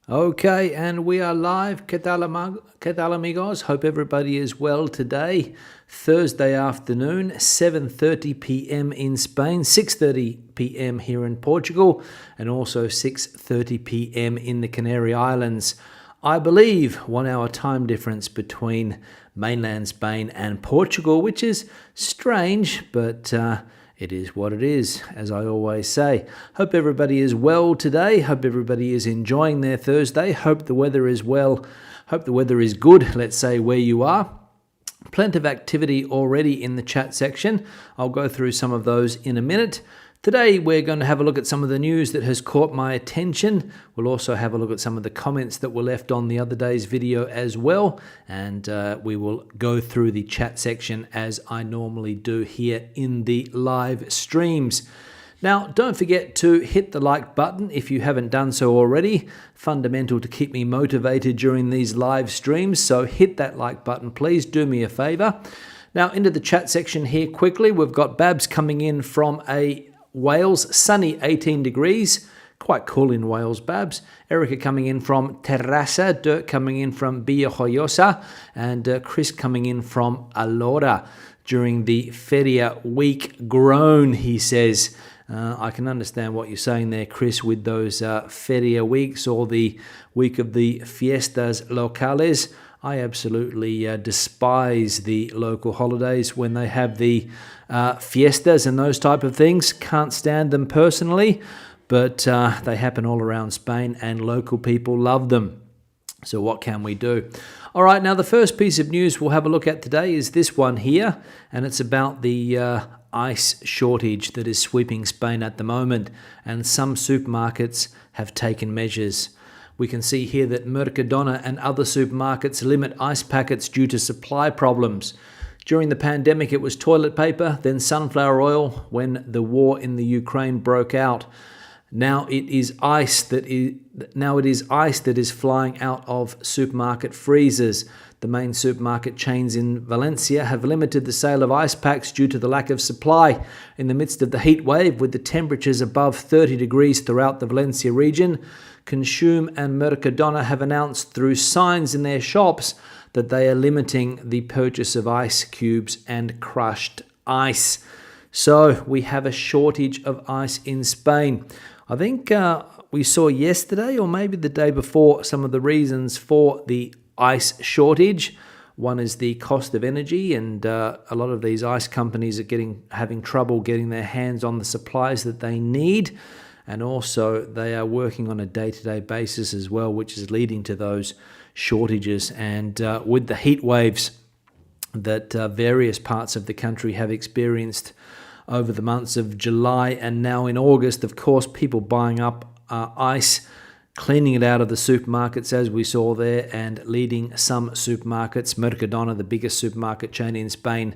Okay, and we are live. ¿Qué tal, amigos? Hope everybody is well today. Thursday afternoon, 7:30 p.m. in Spain, 6:30 p.m. here in Portugal, and also 6:30 p.m. in the Canary Islands. I believe 1 hour time difference between mainland Spain and Portugal, which is strange, but it is what it is, as I always say. Hope everybody is well today. Hope everybody is enjoying their Thursday. Hope the weather is well. Hope the weather is good, let's say, where you are. Plenty of activity already in the chat section. I'll go through some of those in a minute. Today, we're going to have a look at some of the news that has caught my attention. We'll also have a look at some of the comments that were left on the other day's video as well. And we will go through the chat section as I normally do here in the live streams. Now, don't forget to hit the like button if you haven't done so already. Fundamental to keep me motivated during these live streams. So hit that like button, please. Do me a favor. Now, into the chat section here quickly. We've got Babs coming in from Wales, sunny 18 degrees. Quite cool in Wales, Babs. Erica coming in from Terrassa. Dirk coming in from Villajoyosa. And Chris coming in from Alora during the Feria week. Groan, he says. I can understand what you're saying there, Chris, with those Feria weeks or the week of the Fiestas Locales. I absolutely despise the local holidays when they have the fiestas and those type of things. Can't stand them personally, but they happen all around Spain and local people love them. So what can we do? All right, now the first piece of news we'll have a look at today is this one here, and it's about the ice shortage that is sweeping Spain at the moment, and some supermarkets have taken measures. We can see here that Mercadona and other supermarkets limit ice packets due to supply problems. During the pandemic, it was toilet paper, then sunflower oil when the war in the Ukraine broke out. Now it is ice that is flying out of supermarket freezers. The main supermarket chains in Valencia have limited the sale of ice packs due to the lack of supply. In the midst of the heat wave, with the temperatures above 30 degrees throughout the Valencia region, Consume and Mercadona have announced through signs in their shops that they are limiting the purchase of ice cubes and crushed ice. So we have a shortage of ice in Spain. I think we saw yesterday or maybe the day before some of the reasons for the ice shortage. One is the cost of energy, and a lot of these ice companies are having trouble getting their hands on the supplies that they need. And also they are working on a day-to-day basis as well, which is leading to those shortages. And with the heat waves that various parts of the country have experienced over the months of July and now in August, of course, people buying up ice, cleaning it out of the supermarkets as we saw there, and leading some supermarkets, Mercadona, the biggest supermarket chain in Spain,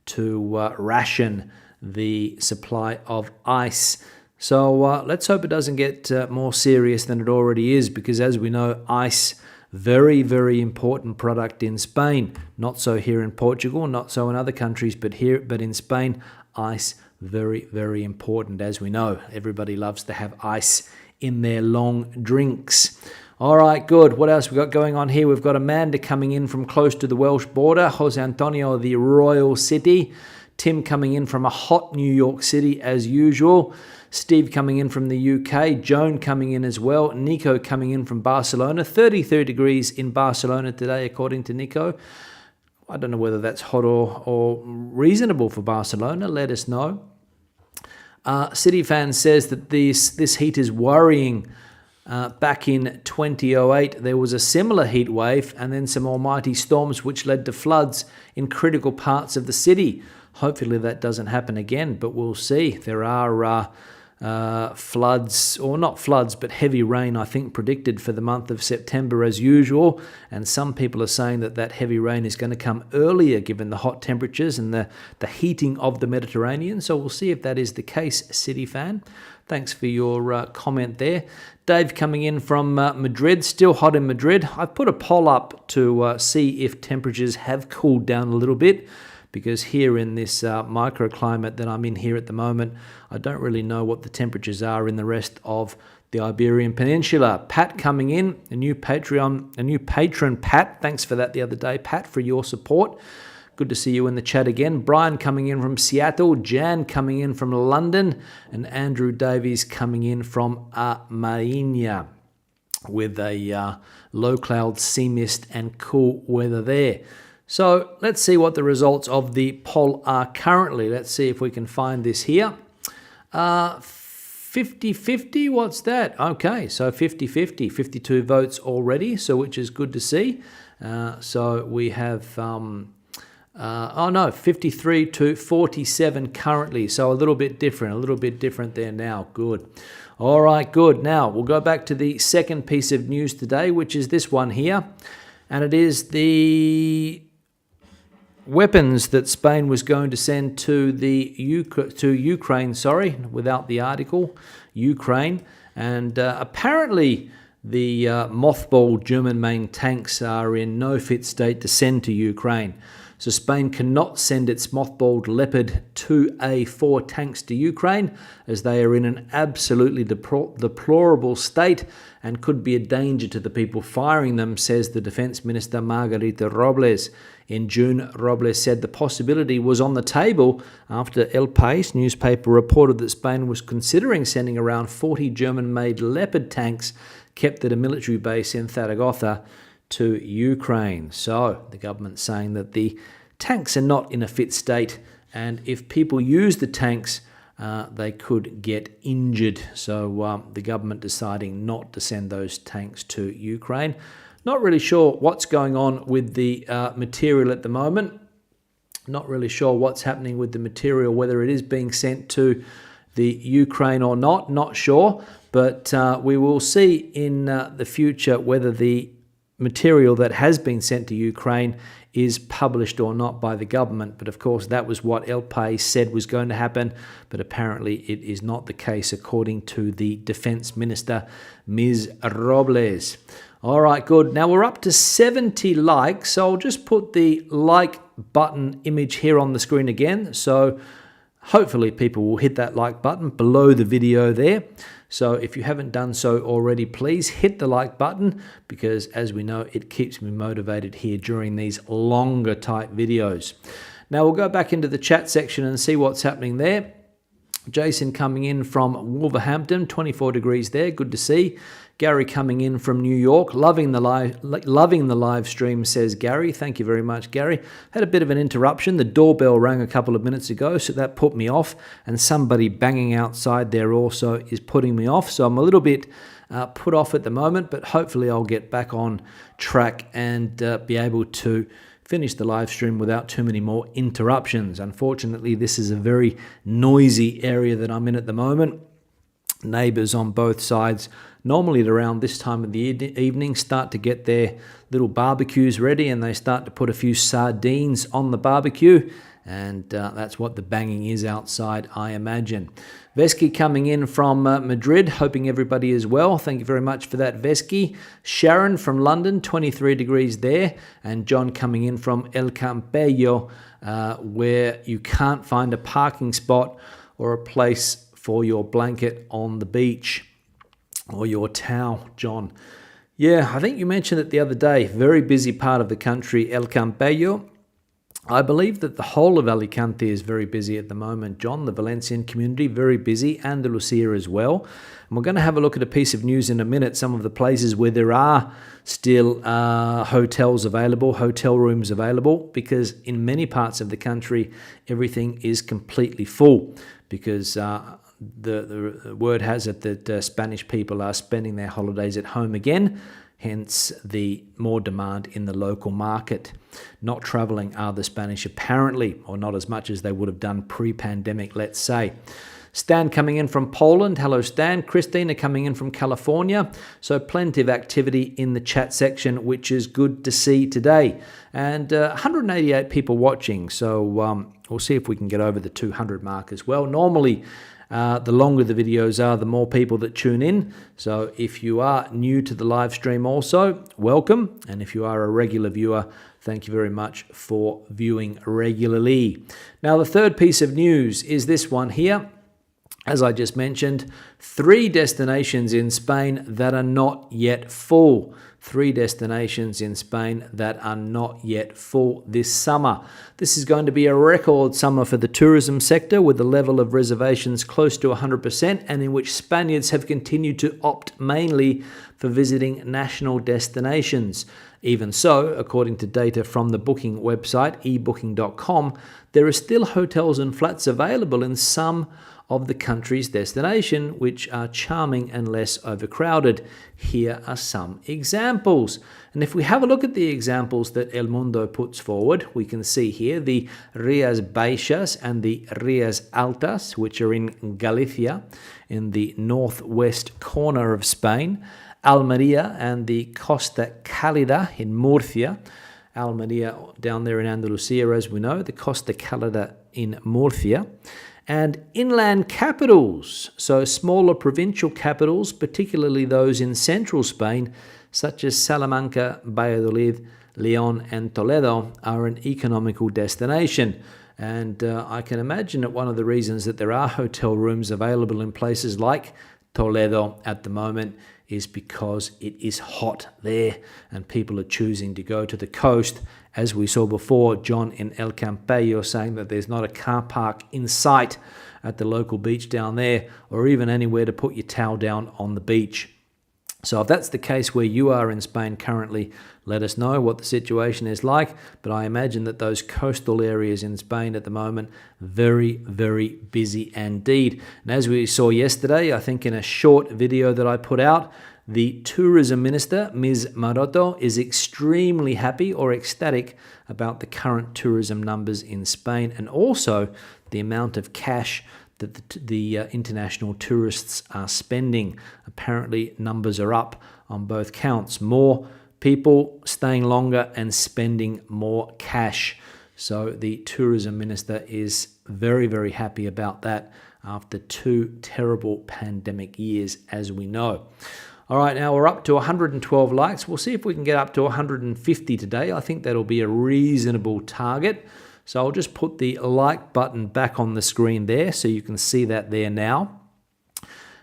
to ration the supply of ice. So let's hope it doesn't get more serious than it already is, because as we know, ice, very, very important product in Spain. Not so here in Portugal, not so in other countries, but in Spain, ice, very, very important. As we know, everybody loves to have ice in their long drinks. All right, good. What else we got going on here? We've got Amanda coming in from close to the Welsh border, Jose Antonio, the Royal City, Tim coming in from a hot New York City as usual, Steve coming in from the UK, Joan coming in as well, Nico coming in from Barcelona, 33 degrees in Barcelona today according to Nico. I don't know whether that's hot or reasonable for Barcelona. Let us know. City Fan says that this heat is worrying. Back in 2008, there was a similar heat wave and then some almighty storms which led to floods in critical parts of the city. Hopefully that doesn't happen again, but we'll see. There are floods, or not floods, but heavy rain, I think, predicted for the month of September as usual. And some people are saying that heavy rain is going to come earlier given the hot temperatures and the heating of the Mediterranean. So we'll see if that is the case, City Fan. Thanks for your comment there. Dave coming in from Madrid, still hot in Madrid. I've put a poll up to see if temperatures have cooled down a little bit. because here in this microclimate that I'm in here at the moment, I don't really know what the temperatures are in the rest of the Iberian Peninsula. Pat coming in, a new patron, Pat. Thanks for that the other day, Pat, for your support. Good to see you in the chat again. Brian coming in from Seattle, Jan coming in from London, and Andrew Davies coming in from Armenia with a low cloud, sea mist, and cool weather there. So let's see what the results of the poll are currently. Let's see if we can find this here. 50-50, what's that? Okay, so 50-50, 52 votes already, so which is good to see. So we have, 53 to 47 currently, so a little bit different there now. Good. All right, good. Now, we'll go back to the second piece of news today, which is this one here, and it is the weapons that Spain was going to send to Ukraine, without the article, Ukraine. And apparently the mothballed German-made tanks are in no fit state to send to Ukraine. So Spain cannot send its mothballed Leopard 2A4 tanks to Ukraine, as they are in an absolutely deplorable state and could be a danger to the people firing them, says the Defence Minister Margarita Robles. In June, Robles said the possibility was on the table after El País newspaper reported that Spain was considering sending around 40 German-made Leopard tanks kept at a military base in Zaragoza to Ukraine. So the government's saying that the tanks are not in a fit state, and if people use the tanks, they could get injured. So the government deciding not to send those tanks to Ukraine. Not really sure what's going on with the material at the moment. Not really sure what's happening with the material, whether it is being sent to the Ukraine or not. Not sure, but we will see in the future whether the material that has been sent to Ukraine is published or not by the government. But of course, that was what El País said was going to happen, but apparently it is not the case according to the Defence Minister, Ms. Robles. All right, good. Now we're up to 70 likes, so I'll just put the like button image here on the screen again. So hopefully people will hit that like button below the video there. So if you haven't done so already, please hit the like button, because as we know, it keeps me motivated here during these longer type videos. Now we'll go back into the chat section and see what's happening there. Jason coming in from Wolverhampton, 24 degrees there, good to see. Gary coming in from New York, loving the live stream, says Gary. Thank you very much, Gary. Had a bit of an interruption. The doorbell rang a couple of minutes ago, so that put me off. And somebody banging outside there also is putting me off. So I'm a little bit put off at the moment, but hopefully I'll get back on track and be able to finish the live stream without too many more interruptions. Unfortunately, this is a very noisy area that I'm in at the moment. Neighbours on both sides, normally at around this time of the evening, start to get their little barbecues ready, and they start to put a few sardines on the barbecue, and that's what the banging is outside, I imagine. Vesky coming in from Madrid, hoping everybody is well. Thank you very much for that, Vesky. Sharon from London, 23 degrees there, and John coming in from El Campello, where you can't find a parking spot or a place for your blanket on the beach or your towel, John. Yeah, I think you mentioned it the other day. Very busy part of the country, El Campello. I believe that the whole of Alicante is very busy at the moment, John. The Valencian community, very busy. Andalusia as well. And we're going to have a look at a piece of news in a minute, some of the places where there are still hotels available, hotel rooms available, because in many parts of the country, everything is completely full, because the word has it that Spanish people are spending their holidays at home again, hence the more demand in the local market. Not travelling are the Spanish apparently, or not as much as they would have done pre-pandemic, let's say. Stan coming in from Poland. Hello, Stan. Christina coming in from California. So plenty of activity in the chat section, which is good to see today. And 188 people watching. So we'll see if we can get over the 200 mark as well. Normally, The longer the videos are, the more people that tune in. So if you are new to the live stream also, welcome. And if you are a regular viewer, thank you very much for viewing regularly. Now, the third piece of news is this one here. As I just mentioned, 3 destinations in Spain that are not yet full. 3 destinations in Spain that are not yet full this summer. This is going to be a record summer for the tourism sector, with the level of reservations close to 100%, and in which Spaniards have continued to opt mainly for visiting national destinations. Even so, according to data from the booking website ebooking.com, there are still hotels and flats available in some of the country's destination, which are charming and less overcrowded. Here are some examples. And if we have a look at the examples that El Mundo puts forward, we can see here the Rías Baixas and the Rías Altas, which are in Galicia, in the northwest corner of Spain, Almería and the Costa Cálida in Murcia, Almería down there in Andalusia, as we know, the Costa Cálida in Murcia, and inland capitals, so smaller provincial capitals, particularly those in central Spain, such as Salamanca, Valladolid, León, and Toledo, are an economical destination. And I can imagine that one of the reasons that there are hotel rooms available in places like Toledo at the moment is because it is hot there and people are choosing to go to the coast. As we saw before, John in El Campello saying that there's not a car park in sight at the local beach down there, or even anywhere to put your towel down on the beach. So if that's the case where you are in Spain currently, let us know what the situation is like. But I imagine that those coastal areas in Spain at the moment, very, very busy indeed. And as we saw yesterday, I think in a short video that I put out, the tourism minister, Ms. Maroto, is extremely happy or ecstatic about the current tourism numbers in Spain, and also the amount of cash that the international tourists are spending. Apparently, numbers are up on both counts. More people staying longer and spending more cash. So the tourism minister is very, very happy about that after 2 terrible pandemic years, as we know. All right, now we're up to 112 likes. We'll see if we can get up to 150 today. I think that'll be a reasonable target. So I'll just put the like button back on the screen there so you can see that there now.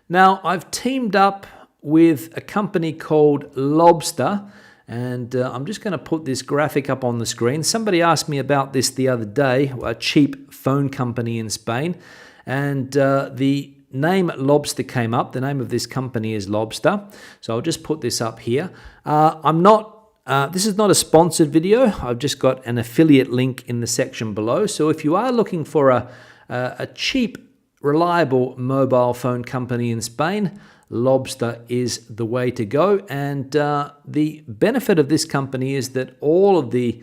Now, I've teamed up with a company called Lobster, and I'm just going to put this graphic up on the screen. Somebody asked me about this the other day, a cheap phone company in Spain, and the name Lobster came up. The name of this company is Lobster. So I'll just put this up here. This is not a sponsored video. I've just got an affiliate link in the section below. So if you are looking for a cheap, reliable mobile phone company in Spain, Lobster is the way to go. And the benefit of this company is that all of the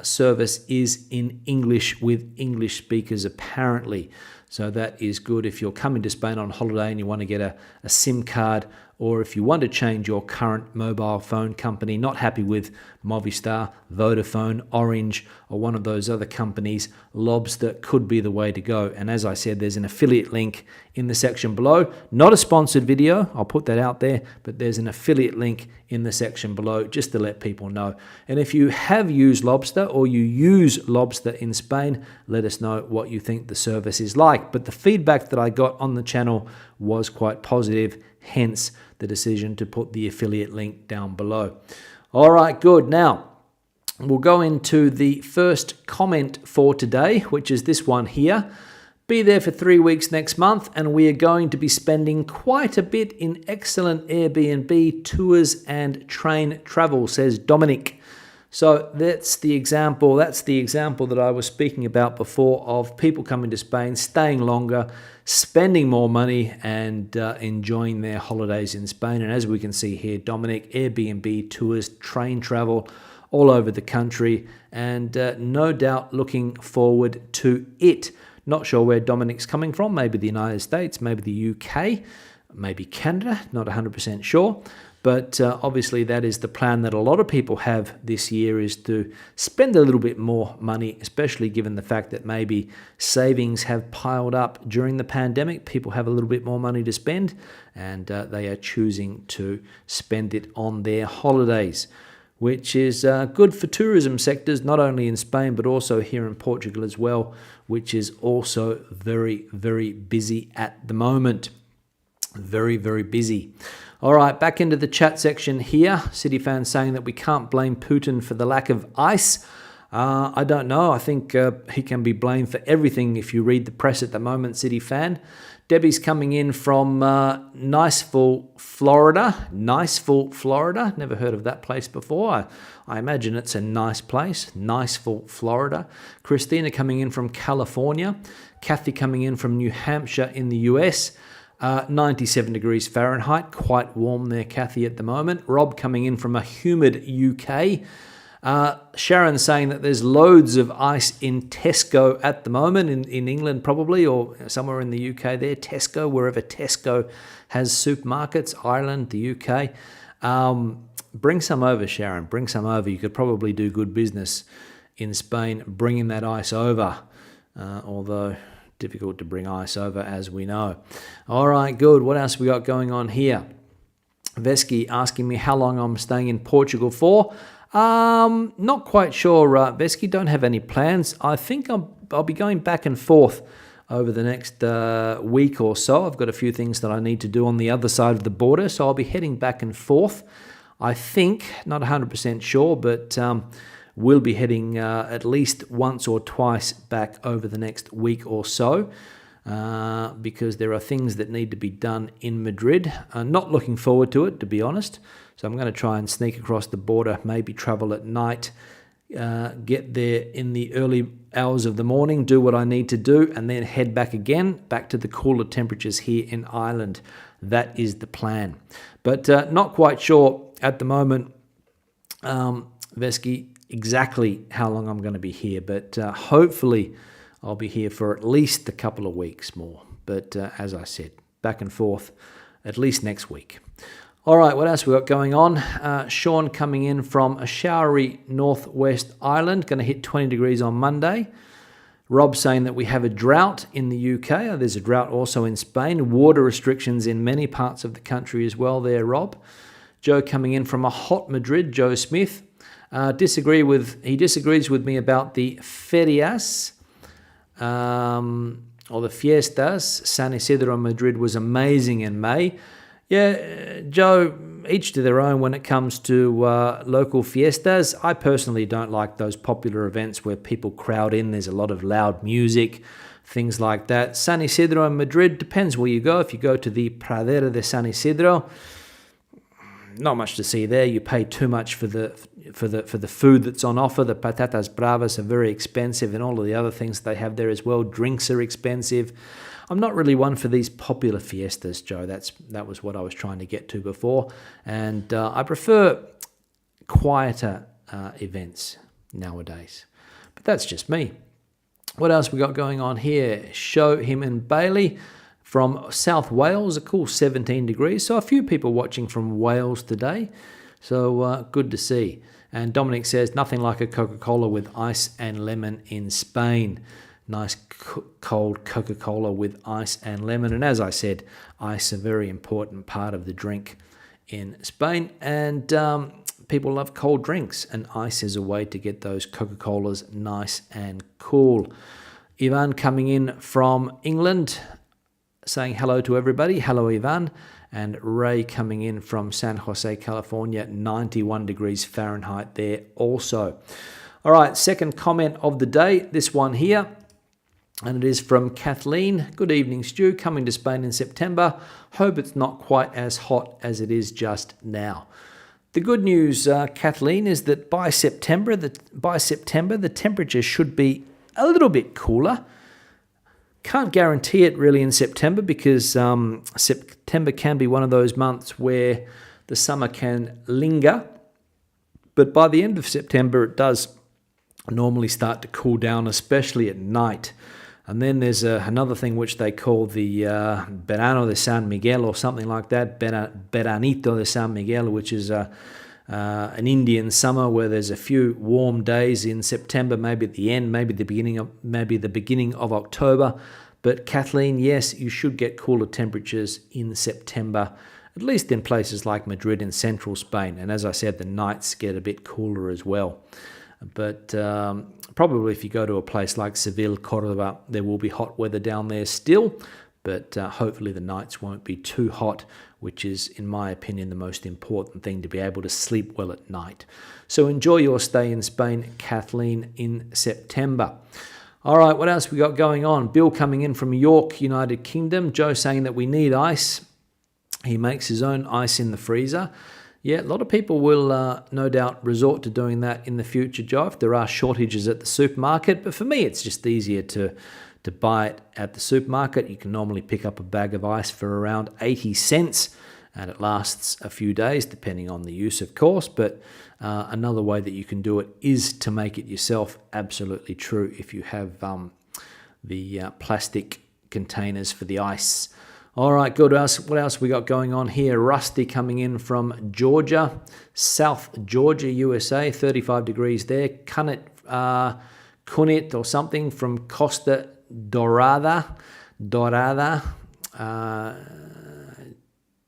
service is in English with English speakers apparently. So that is good if you're coming to Spain on holiday and you want to get a SIM card, or if you want to change your current mobile phone company, not happy with Movistar, Vodafone, Orange, or one of those other companies, Lobster could be the way to go. And as I said, there's an affiliate link in the section below. Not a sponsored video, I'll put that out there, but there's an affiliate link in the section below just to let people know. And if you have used Lobster or you use Lobster in Spain, let us know what you think the service is like. But the feedback that I got on the channel was quite positive, hence the decision to put the affiliate link down below. All right, good. Now, we'll go into the first comment for today, which is this one here. Be there for 3 weeks next month, and we are going to be spending quite a bit in excellent Airbnb tours and train travel, says Dominic. So that's the example that I was speaking about before, of people coming to Spain, staying longer, spending more money, and enjoying their holidays in Spain. And as we can see here, Dominic, Airbnb tours, train travel all over the country, and no doubt looking forward to it. Not sure where Dominic's coming from, maybe the United States, maybe the UK, maybe Canada, not 100% sure. But obviously that is the plan that a lot of people have this year, is to spend a little bit more money, especially given the fact that maybe savings have piled up during the pandemic. People have a little bit more money to spend, and they are choosing to spend it on their holidays, which is good for tourism sectors, not only in Spain, but also here in Portugal as well, which is also very, very busy at the moment. Very, very busy. All right, back into the chat section here. City fan saying that we can't blame Putin for the lack of ice. I don't know. I think he can be blamed for everything if you read the press at the moment, City fan. Debbie's coming in from Niceville, Florida. Niceville, Florida. Never heard of that place before. I imagine it's a nice place. Niceville, Florida. Christina coming in from California. Kathy coming in from New Hampshire in the US. 97 degrees Fahrenheit, quite warm there, Kathy, at the moment. Rob coming in from a humid UK. Sharon saying that there's loads of ice in Tesco at the moment, in England probably, or somewhere in the UK there. Tesco, wherever Tesco has supermarkets, Ireland, the UK. Bring some over, Sharon, bring some over. You could probably do good business in Spain bringing that ice over, although difficult to bring ice over, as we know. All right, good. What else we got going on here? Vesky asking me how long I'm staying in Portugal for. Not quite sure, Vesky. Don't have any plans. I think I'll be going back and forth over the next week or so. I've got a few things that I need to do on the other side of the border, so I'll be heading back and forth. I think, not 100% sure, but we'll be heading at least once or twice back over the next week or so, because there are things that need to be done in Madrid. Not looking forward to it, to be honest. So I'm going to try and sneak across the border, maybe travel at night, get there in the early hours of the morning, do what I need to do, and then head back again, back to the cooler temperatures here in Ireland. That is the plan. But not quite sure at the moment, Vesky, exactly how long I'm going to be here, but hopefully I'll be here for at least a couple of weeks more. But as I said, back and forth at least next week. All right, what else we got going on? Sean coming in from a showery northwest Ireland, going to hit 20 degrees on Monday. Rob saying that we have a drought in the UK. There's a drought also in Spain. Water restrictions in many parts of the country as well there, Rob. Joe coming in from a hot Madrid, Joe Smith. He disagrees with me about the ferias, or the fiestas. San Isidro Madrid was amazing in May. Yeah, Joe, each to their own when it comes to local fiestas. I personally don't like those popular events where people crowd in. There's a lot of loud music, things like that. San Isidro in Madrid, depends where you go. If you go to the Pradera de San Isidro, not much to see there. You pay too much for the food that's on offer. The patatas bravas are very expensive, and all of the other things they have there as well. Drinks are expensive. I'm not really one for these popular fiestas, Joe. That was what I was trying to get to before. And I prefer quieter events nowadays. But that's just me. What else we got going on here? Show him and Bailey from South Wales, a cool 17 degrees. So a few people watching from Wales today. So good to see. And Dominic says, nothing like a Coca-Cola with ice and lemon in Spain. Nice cold Coca-Cola with ice and lemon. And as I said, ice is a very important part of the drink in Spain. And people love cold drinks, and ice is a way to get those Coca-Colas nice and cool. Ivan coming in from England, saying hello to everybody. Hello, Ivan. And Ray coming in from San Jose, California, 91 degrees Fahrenheit there also. All right, second comment of the day, this one here. And it is from Kathleen. Good evening, Stu. Coming to Spain in September. Hope it's not quite as hot as it is just now. The good news, Kathleen, is that by September, the temperature should be a little bit cooler. Can't guarantee it really in September, because September can be one of those months where the summer can linger. But by the end of September, it does normally start to cool down, especially at night. And then there's another thing which they call the Verano de San Miguel or something like that, Veranito de San Miguel, which is an Indian summer where there's a few warm days in September, maybe at the end, maybe the beginning of October. But Kathleen, yes, you should get cooler temperatures in September, at least in places like Madrid in central Spain. And as I said, the nights get a bit cooler as well. But probably if you go to a place like Seville, Cordoba, there will be hot weather down there still. But hopefully the nights won't be too hot, which is, in my opinion, the most important thing, to be able to sleep well at night. So enjoy your stay in Spain, Kathleen, in September. All right, what else we got going on? Bill coming in from York, United Kingdom. Joe saying that we need ice. He makes his own ice in the freezer. Yeah, a lot of people will no doubt resort to doing that in the future, Joe, if there are shortages at the supermarket. But for me, it's just easier to buy it at the supermarket. You can normally pick up a bag of ice for around 80 cents, and it lasts a few days, depending on the use, of course. But another way that you can do it is to make it yourself. Absolutely true, if you have the plastic containers for the ice. All right, good. What else we got going on here? Rusty coming in from Georgia, South Georgia, USA, 35 degrees there. Kunit or something from Costa Dorada.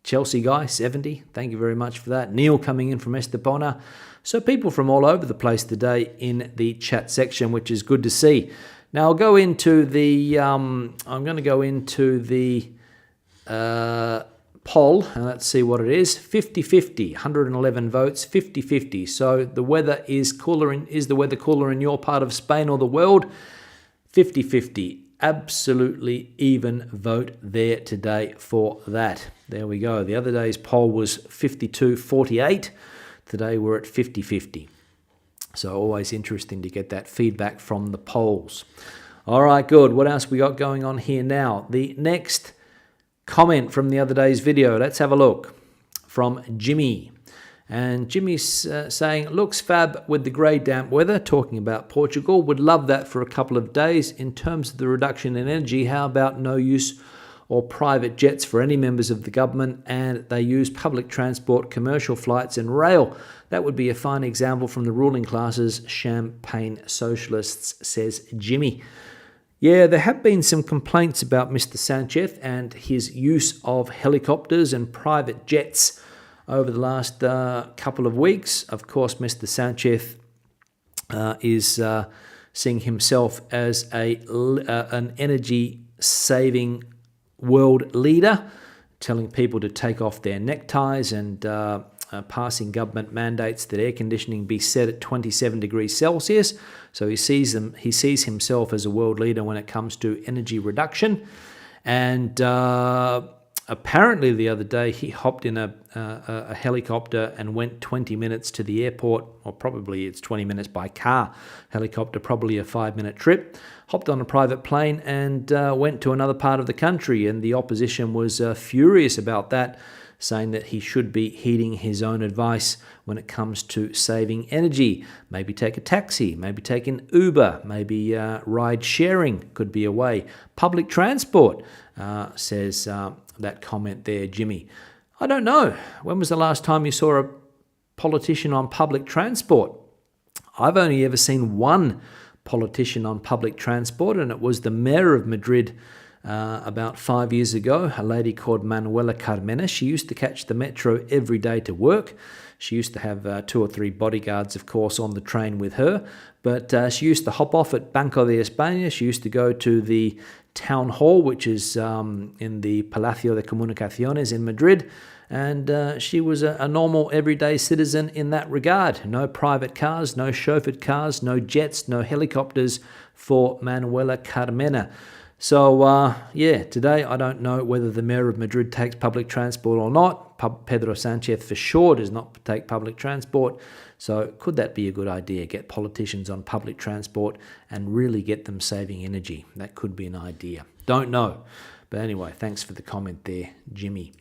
Chelsea guy, 70. Thank you very much for that. Neil coming in from Estepona. So people from all over the place today in the chat section, which is good to see. Now I'll go into the, I'm going to go into the poll, and let's see what it is. 50-50, 111 votes, 50-50. So the weather is cooler is the weather cooler in your part of Spain or the world? 50-50. Absolutely even vote there today for that. There we go. The other day's poll was 52-48. Today we're at 50-50. So always interesting to get that feedback from the polls. All right, good. What else we got going on here now? The next comment from the other day's video. Let's have a look. From Jimmy. And Jimmy's saying, looks fab with the grey damp weather, talking about Portugal. Would love that for a couple of days. In terms of the reduction in energy, how about no use or private jets for any members of the government, and they use public transport, commercial flights and rail? That would be a fine example from the ruling classes, champagne socialists, says Jimmy. Yeah, there have been some complaints about Mr. Sanchez and his use of helicopters and private jets over the last couple of weeks. Of course, Mr. Sanchez is seeing himself as an energy-saving world leader, telling people to take off their neckties and passing government mandates that air conditioning be set at 27 degrees Celsius. So he sees himself as a world leader when it comes to energy reduction. And apparently the other day he hopped in a helicopter and went 20 minutes to the airport, or probably it's 20 minutes by car. Helicopter, probably a 5-minute trip. Hopped on a private plane and went to another part of the country, and the opposition was furious about that, saying that he should be heeding his own advice when it comes to saving energy. Maybe take a taxi, maybe take an Uber, maybe ride sharing could be a way. Public transport, says that comment there, Jimmy. I don't know. When was the last time you saw a politician on public transport? I've only ever seen one politician on public transport, and it was the mayor of Madrid about 5 years ago, a lady called Manuela Carmena. She used to catch the metro every day to work. She used to have 2 or 3 bodyguards, of course, on the train with her. But she used to hop off at Banco de España. She used to go to the town hall, which is in the Palacio de Comunicaciones in Madrid. And she was a normal, everyday citizen in that regard. No private cars, no chauffeured cars, no jets, no helicopters for Manuela Carmena. So, today I don't know whether the mayor of Madrid takes public transport or not. Pedro Sanchez for sure does not take public transport. So could that be a good idea? Get politicians on public transport and really get them saving energy. That could be an idea. Don't know. But anyway, thanks for the comment there, Jimmy.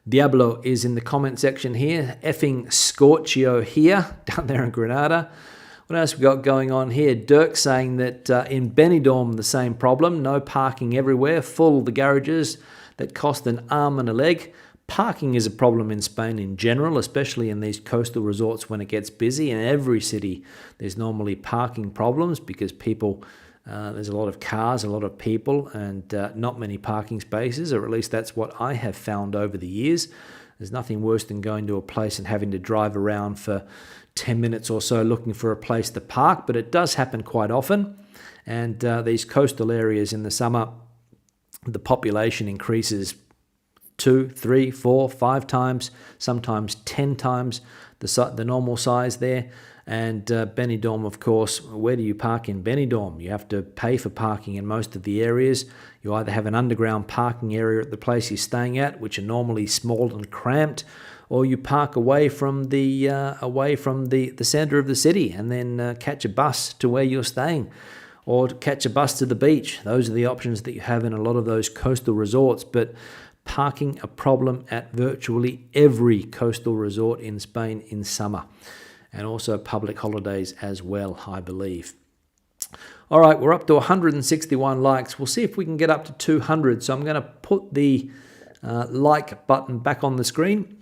Diablo is in the comment section here. Effing Scorchio here, down there in Granada. What else we got going on here? Dirk saying that in Benidorm, the same problem. No parking everywhere. Full the garages that cost an arm and a leg. Parking is a problem in Spain in general, especially in these coastal resorts when it gets busy. In every city, there's normally parking problems because there's a lot of cars, a lot of people, and not many parking spaces, or at least that's what I have found over the years. There's nothing worse than going to a place and having to drive around for 10 minutes or so looking for a place to park, but it does happen quite often. And these coastal areas in the summer, the population increases 2, 3, 4, 5 times, sometimes 10 times the normal size there. And Benidorm, of course, where do you park in Benidorm? You have to pay for parking in most of the areas. You either have an underground parking area at the place you're staying at, which are normally small and cramped, or you park away from the center of the city and then catch a bus to where you're staying, or catch a bus to the beach. Those are the options that you have in a lot of those coastal resorts. But parking a problem at virtually every coastal resort in Spain in summer, and also public holidays as well, I believe. All right, we're up to 161 likes. We'll see if we can get up to 200. So I'm going to put the like button back on the screen.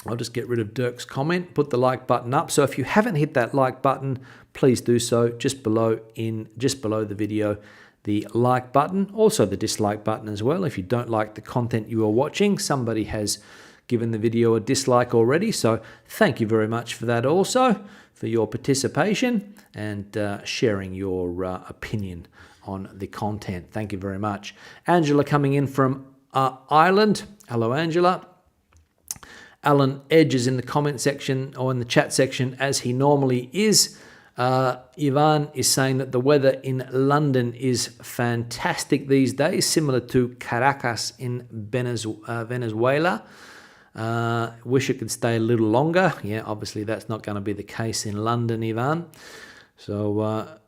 I'll just get rid of Dirk's comment, put the like button up. So if you haven't hit that like button, please do so just below the video, the like button, also the dislike button as well. If you don't like the content you are watching, somebody has given the video a dislike already. So thank you very much for that also, for your participation and sharing your opinion on the content. Thank you very much. Angela coming in from Ireland. Hello, Angela. Alan Edge is in the comment section or in the chat section as he normally is. Ivan is saying that the weather in London is fantastic these days, similar to Caracas in Venezuela. Wish it could stay a little longer. Yeah, obviously that's not going to be the case in London, Ivan. So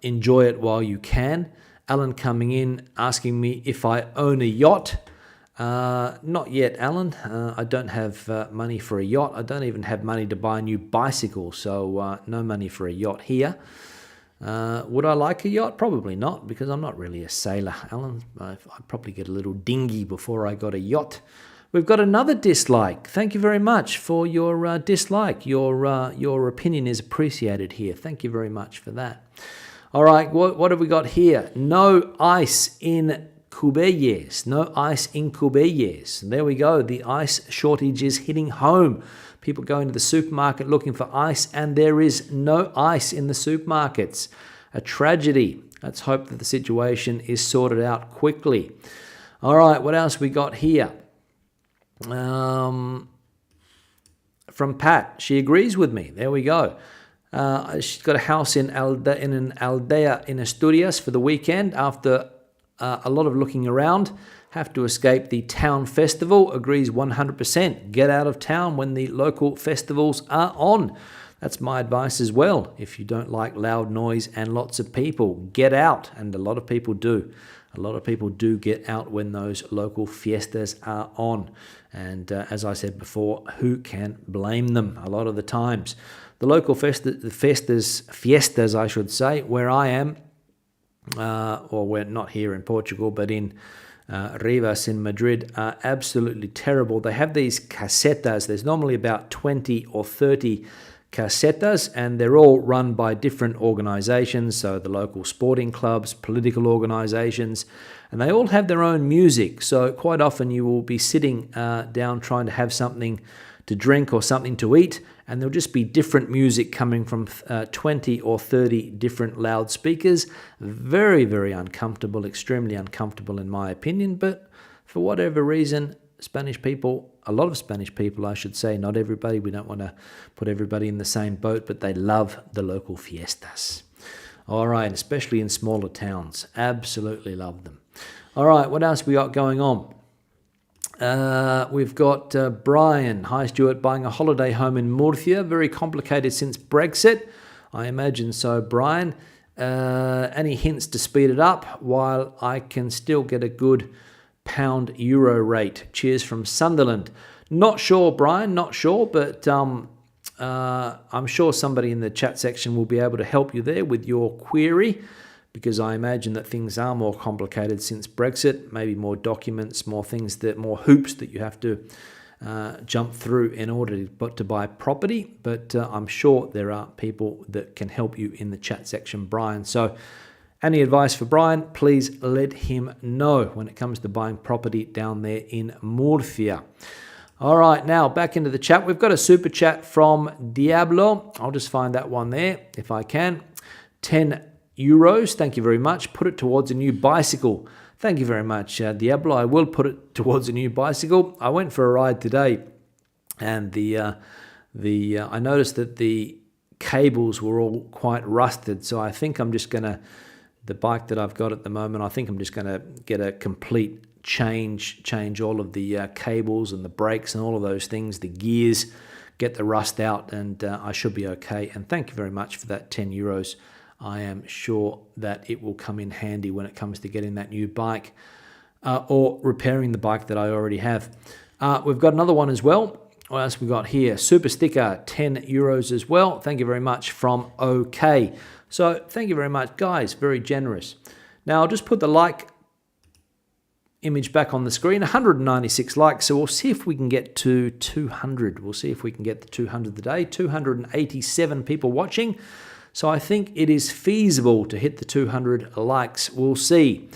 enjoy it while you can. Alan coming in asking me if I own a yacht. Not yet, Alan. I don't have money for a yacht. I don't even have money to buy a new bicycle, so no money for a yacht here. Would I like a yacht? Probably not, because I'm not really a sailor, Alan. I'd probably get a little dinghy before I got a yacht. We've got another dislike. Thank you very much for your dislike. Your opinion is appreciated here. Thank you very much for that. All right, what have we got here? No ice in Cubelles. No ice in Cubelles. There we go. The ice shortage is hitting home. People going to the supermarket looking for ice, and there is no ice in the supermarkets. A tragedy. Let's hope that the situation is sorted out quickly. All right, what else we got here? From Pat. She agrees with me. There we go. She's got a house in an aldea in Asturias for the weekend after a lot of looking around. Have to escape the town festival. Agrees 100%. Get out of town when the local festivals are on. That's my advice as well. If you don't like loud noise and lots of people, get out. And a lot of people do. A lot of people do get out when those local fiestas are on. And as I said before, who can blame them a lot of the times? The local fiestas, I should say, where I am, or we're not here in Portugal, but in Rivas in Madrid, are absolutely terrible. They have these casetas. There's normally about 20 or 30 casetas, and they're all run by different organizations, so the local sporting clubs, political organizations, and they all have their own music. So quite often you will be sitting down trying to have something to drink or something to eat, and there'll just be different music coming from 20 or 30 different loudspeakers. Very, very uncomfortable, extremely uncomfortable in my opinion, but for whatever reason, Spanish people, a lot of Spanish people, I should say, not everybody, we don't want to put everybody in the same boat, but they love the local fiestas. All right, especially in smaller towns, absolutely love them. All right, what else we got going on? We've got Brian. Hi, Stuart. Buying a holiday home in Murcia. Very complicated since Brexit. I imagine so, Brian. Any hints to speed it up while I can still get a good pound-euro rate? Cheers from Sunderland. Not sure, Brian. Not sure, but I'm sure somebody in the chat section will be able to help you there with your query, because I imagine that things are more complicated since Brexit, maybe more documents, more hoops that you have to jump through in order to buy property. But I'm sure there are people that can help you in the chat section, Brian. So any advice for Brian, please let him know when it comes to buying property down there in Murcia. All right, now back into the chat. We've got a super chat from Diablo. I'll just find that one there if I can. €10. Thank you very much. Put it towards a new bicycle. Thank you very much, Diablo. I will put it towards a new bicycle. I went for a ride today, and I noticed that the cables were all quite rusted. So I think I'm just gonna, the bike that I've got at the moment, I think I'm just gonna get a complete change all of the cables and the brakes and all of those things, the gears, get the rust out, and I should be okay. And thank you very much for that €10. I am sure that it will come in handy when it comes to getting that new bike or repairing the bike that I already have. We've got another one as well. What else we got here? Super sticker, €10 as well. Thank you very much from OK. So thank you very much, guys. Very generous. Now I'll just put the like image back on the screen. 196 likes. So we'll see if we can get to 200. We'll see if we can get to 200 today. 287 people watching. So I think it is feasible to hit the 200 likes. We'll see.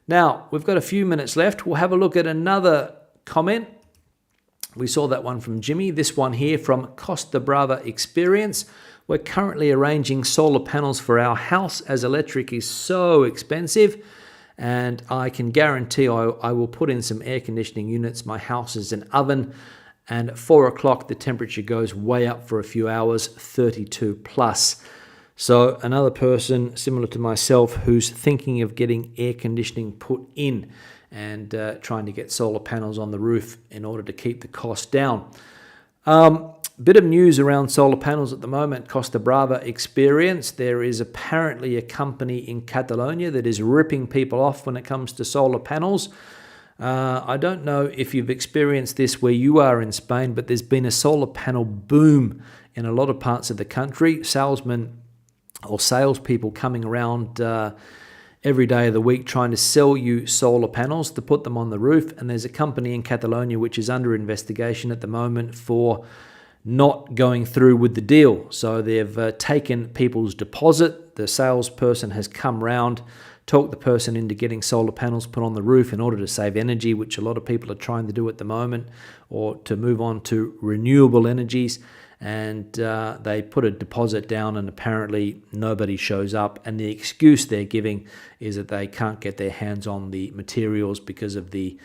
Now, we've got a few minutes left. We'll have a look at another comment. We saw that one from Jimmy. This one here from Costa Brava Experience. We're currently arranging solar panels for our house as electric is so expensive. And I can guarantee I will put in some air conditioning units. My house is an oven. And at 4 o'clock, the temperature goes way up for a few hours, 32 plus. So another person similar to myself who's thinking of getting air conditioning put in and trying to get solar panels on the roof in order to keep the cost down. Bit of news around solar panels at the moment. Costa Brava Experience. There is apparently a company in Catalonia that is ripping people off when it comes to solar panels. I don't know if you've experienced this where you are in Spain, but there's been a solar panel boom in a lot of parts of the country. Salesmen or salespeople coming around every day of the week trying to sell you solar panels to put them on the roof. And there's a company in Catalonia which is under investigation at the moment for not going through with the deal. So they've taken people's deposit. The salesperson has come round, talked the person into getting solar panels put on the roof in order to save energy, which a lot of people are trying to do at the moment, or to move on to renewable energies. And they put a deposit down, and apparently nobody shows up. And the excuse they're giving is that they can't get their hands on the materials because of the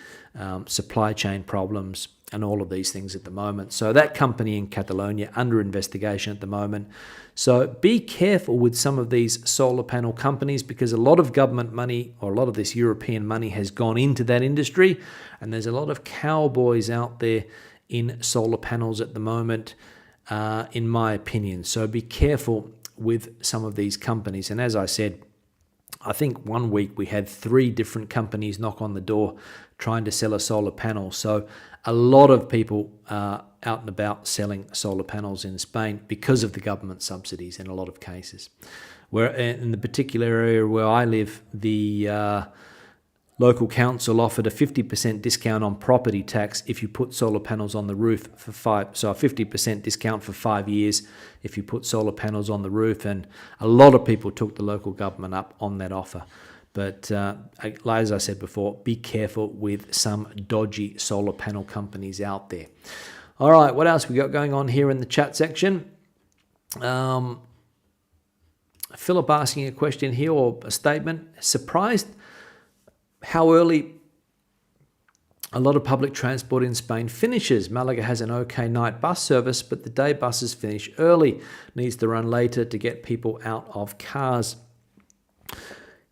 supply chain problems and all of these things at the moment. So that company in Catalonia under investigation at the moment. So be careful with some of these solar panel companies, because a lot of government money or a lot of this European money has gone into that industry. And there's a lot of cowboys out there in solar panels at the moment, in my opinion. So be careful with some of these companies. And as I said, I think one week we had 3 different companies knock on the door trying to sell a solar panel. So a lot of people are out and about selling solar panels in Spain because of the government subsidies in a lot of cases. Where in the particular area where I live, the local council offered a 50% discount on property tax if you put solar panels on the roof for 5. So a 50% discount for 5 years if you put solar panels on the roof. And a lot of people took the local government up on that offer. But as I said before, be careful with some dodgy solar panel companies out there. All right, what else we got going on here in the chat section? Philip asking a question here, or a statement. Surprised how early a lot of public transport in Spain finishes. Malaga has an okay night bus service, but the day buses finish early. Needs to run later to get people out of cars.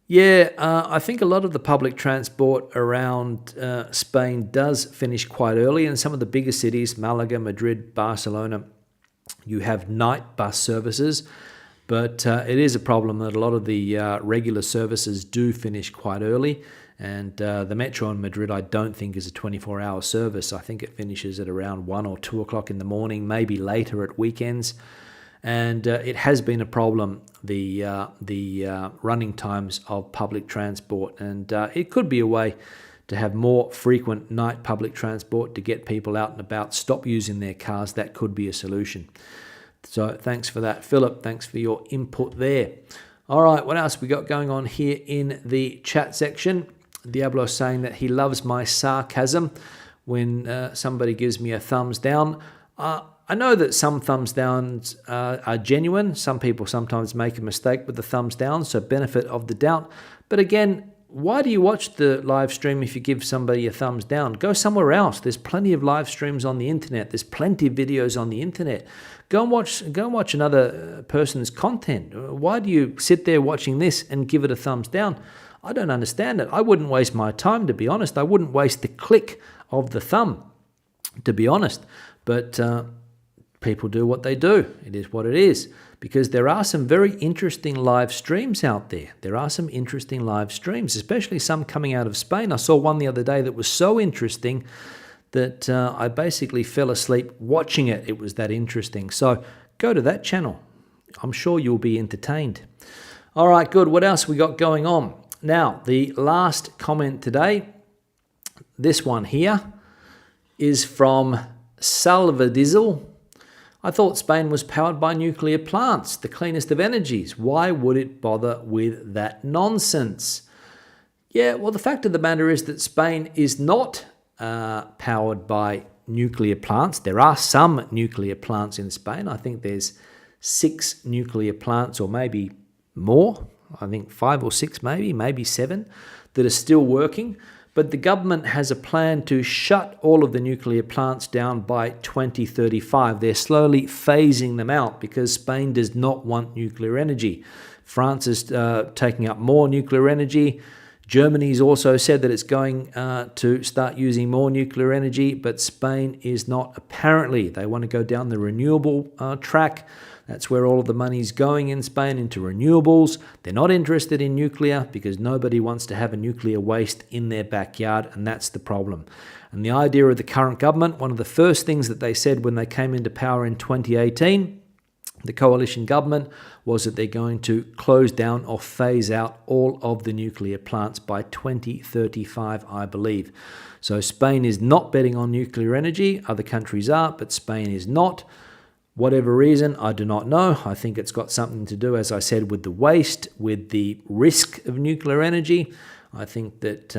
Yeah, I think a lot of the public transport around Spain does finish quite early. In some of the bigger cities, Malaga, Madrid, Barcelona, you have night bus services. But it is a problem that a lot of the regular services do finish quite early. And the Metro in Madrid, I don't think is a 24-hour service. I think it finishes at around 1 or 2 o'clock in the morning, maybe later at weekends. And it has been a problem, the running times of public transport. And it could be a way to have more frequent night public transport to get people out and about, stop using their cars. That could be a solution. So thanks for that, Philip. Thanks for your input there. All right, what else we got going on here in the chat section? Diablo saying that he loves my sarcasm when somebody gives me a thumbs down. I know that some thumbs downs are genuine. Some people sometimes make a mistake with the thumbs down, so benefit of the doubt. But again, why do you watch the live stream if you give somebody a thumbs down? Go somewhere else. There's plenty of live streams on the internet. There's plenty of videos on the internet. Go and watch another person's content. Why do you sit there watching this and give it a thumbs down? I don't understand it. I wouldn't waste my time, to be honest. I wouldn't waste the click of the thumb, to be honest. But people do what they do. It is what it is. Because there are some very interesting live streams out there. There are some interesting live streams, especially some coming out of Spain. I saw one the other day that was so interesting that I basically fell asleep watching it. It was that interesting. So go to that channel. I'm sure you'll be entertained. All right, good. What else we got going on? Now, the last comment today, this one here, is from Salvadizel. I thought Spain was powered by nuclear plants, the cleanest of energies. Why would it bother with that nonsense? Yeah, well, the fact of the matter is that Spain is not powered by nuclear plants. There are some nuclear plants in Spain. I think there's 6 nuclear plants, or maybe more. I think 5 or 6, maybe 7, that are still working. But the government has a plan to shut all of the nuclear plants down by 2035. They're slowly phasing them out because Spain does not want nuclear energy. France is taking up more nuclear energy. Germany's also said that it's going to start using more nuclear energy, but Spain is not, apparently. They want to go down the renewable track. That's where all of the money's going in Spain, into renewables. They're not interested in nuclear because nobody wants to have a nuclear waste in their backyard, and that's the problem. And the idea of the current government, one of the first things that they said when they came into power in 2018, the coalition government, was that they're going to close down or phase out all of the nuclear plants by 2035, I believe. So Spain is not betting on nuclear energy. Other countries are, but Spain is not. Whatever reason, I do not know. I think it's got something to do, as I said, with the waste, with the risk of nuclear energy. I think that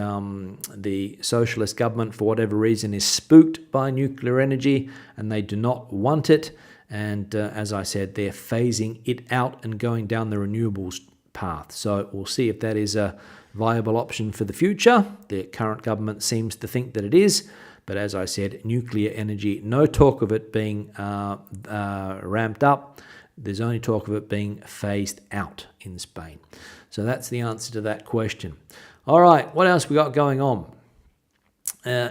the socialist government, for whatever reason, is spooked by nuclear energy and they do not want it. And as I said, they're phasing it out and going down the renewables path. So we'll see if that is a viable option for the future. The current government seems to think that it is. But as I said, nuclear energy, no talk of it being ramped up. There's only talk of it being phased out in Spain. So that's the answer to that question. All right, what else we got going on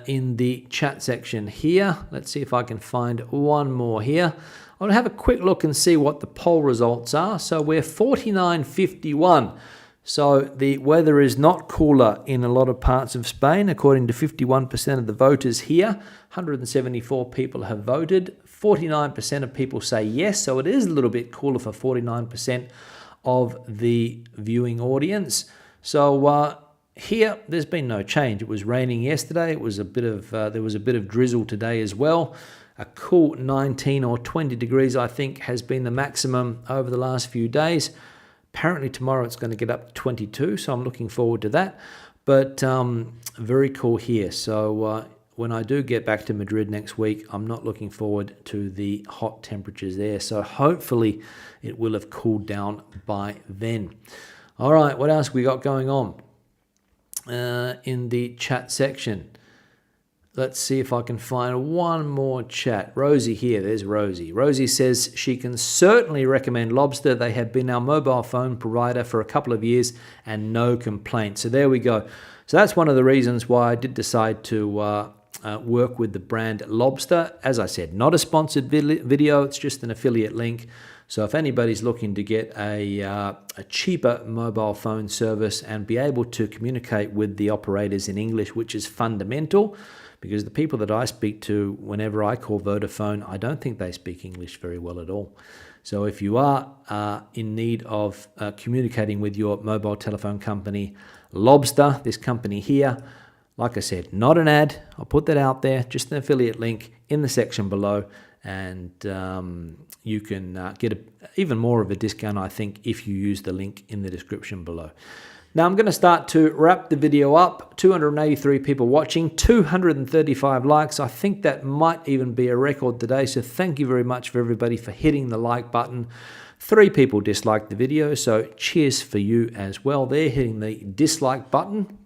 in the chat section here? Let's see if I can find one more here. I'll have a quick look and see what the poll results are. So we're 49-51. So the weather is not cooler in a lot of parts of Spain, according to 51% of the voters here. 174 people have voted. 49% of people say yes, so it is a little bit cooler for 49% of the viewing audience. So here, there's been no change. It was raining yesterday. It was there was a bit of drizzle today as well. A cool 19 or 20 degrees, I think, has been the maximum over the last few days. Apparently tomorrow it's going to get up to 22, so I'm looking forward to that. But very cool here. So when I do get back to Madrid next week, I'm not looking forward to the hot temperatures there. So hopefully it will have cooled down by then. All right, what else we got going on in the chat section? Let's see if I can find one more chat. Rosie here, there's Rosie. Rosie says she can certainly recommend Lobster. They have been our mobile phone provider for a couple of years and no complaints. So there we go. So that's one of the reasons why I did decide to work with the brand Lobster. As I said, not a sponsored video, it's just an affiliate link. So if anybody's looking to get a cheaper mobile phone service and be able to communicate with the operators in English, which is fundamental, because the people that I speak to whenever I call Vodafone, I don't think they speak English very well at all. So if you are in need of communicating with your mobile telephone company, Lobster, this company here, like I said, not an ad. I'll put that out there, just an affiliate link in the section below, and you can get even more of a discount, I think, if you use the link in the description below. Now I'm going to start to wrap the video up. 283 people watching, 235 likes. I think that might even be a record today, so thank you very much for everybody for hitting the like button. 3 people disliked the video, so cheers for you as well. They're hitting the dislike button.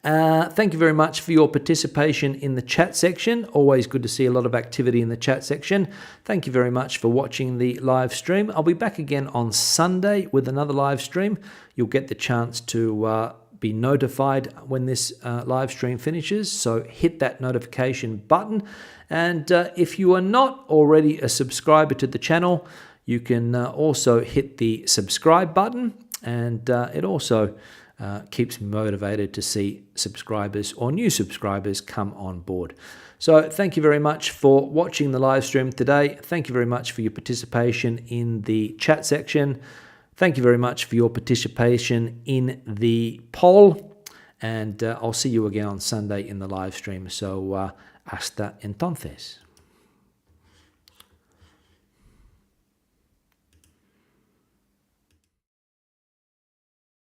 Thank you very much for your participation in the chat section. Always good to see a lot of activity in the chat section. Thank you very much for watching the live stream. I'll be back again on Sunday with another live stream. You'll get the chance to be notified when this live stream finishes, so hit that notification button. And if you are not already a subscriber to the channel, you can also hit the subscribe button, and it also keeps me motivated to see subscribers or new subscribers come on board. So thank you very much for watching the live stream today. Thank you very much for your participation in the chat section. Thank you very much for your participation in the poll. And I'll see you again on Sunday in the live stream. So hasta entonces.